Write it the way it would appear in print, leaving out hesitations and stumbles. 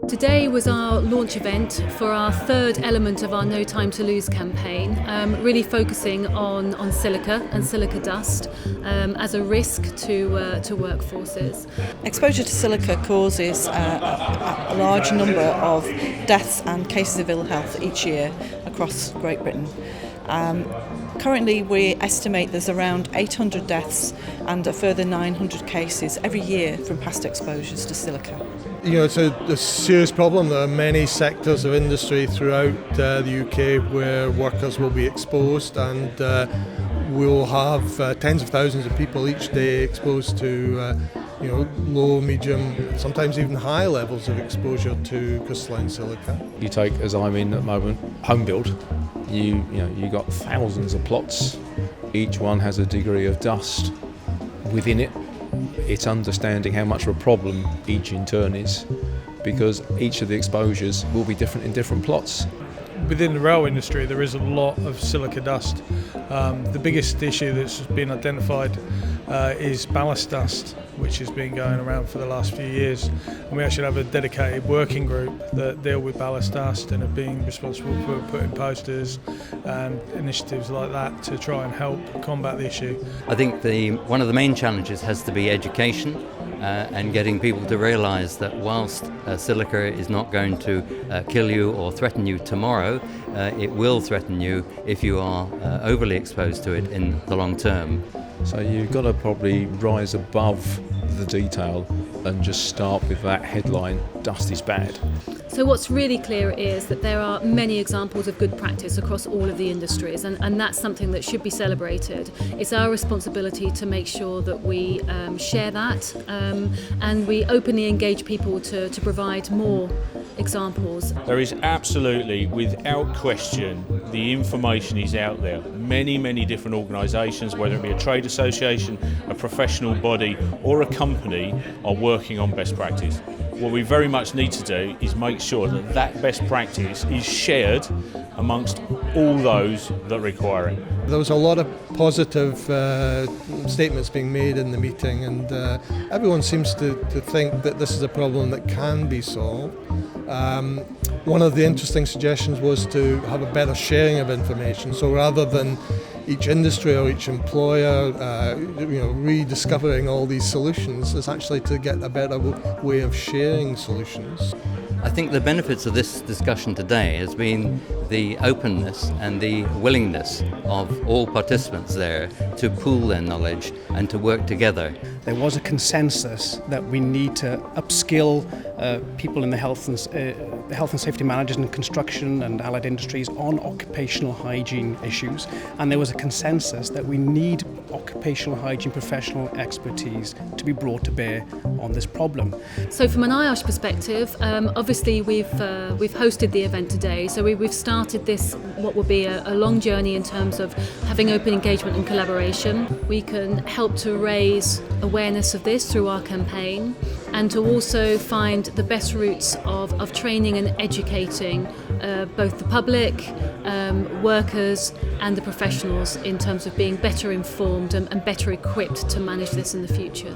Today was our launch event for our third element of our No Time to Lose campaign, really focusing on silica and silica dust as a risk to workforces. Exposure to silica causes a large number of deaths and cases of ill health each year across Great Britain. Currently we estimate there's around 800 deaths and a further 900 cases every year from past exposures to silica. You know, it's a serious problem. There are many sectors of industry throughout the UK where workers will be exposed, and we'll have tens of thousands of people each day exposed to low, medium, sometimes even high levels of exposure to crystalline silica. You take, as I'm in at the moment, home build. You got thousands of plots. Each one has a degree of dust within it. It's understanding how much of a problem each in turn is, because each of the exposures will be different in different plots. Within the rail industry there is a lot of silica dust. The biggest issue that's been identified is ballast dust, which has been going around for the last few years, and we actually have a dedicated working group that deal with ballast dust and have been responsible for putting posters and initiatives like that to try and help combat the issue. I think one of the main challenges has to be education and getting people to realise that whilst silica is not going to kill you or threaten you tomorrow, it will threaten you if you are overly exposed to it in the long term. So you've got to probably rise above the detail and just start with that headline, dust is bad. So what's really clear is that there are many examples of good practice across all of the industries, and that's something that should be celebrated. It's our responsibility to make sure that we share that and we openly engage people to provide more examples. There is absolutely, without question, the information is out there. Many different organisations, whether it be a trade association, a professional body or a company, are working on best practice. What we very much need to do is make sure that that best practice is shared amongst all those that require it. There was a lot of positive statements being made in the meeting, and everyone seems to think that this is a problem that can be solved. One of the interesting suggestions was to have a better sharing of information. So rather than each industry or each employer rediscovering all these solutions, is actually to get a better way of sharing solutions. I think the benefits of this discussion today has been the openness and the willingness of all participants there to pool their knowledge and to work together. There was a consensus that we need to upskill people in the health and safety managers in construction and allied industries on occupational hygiene issues, and there was a consensus that we need occupational hygiene professional expertise to be brought to bear on this problem. So from an IOSH perspective, obviously we've hosted the event today, so we've started this, what will be a long journey in terms of having open engagement and collaboration. We can help to raise awareness of this through our campaign, and to also find the best routes of training and educating both the public, workers and the professionals in terms of being better informed and better equipped to manage this in the future.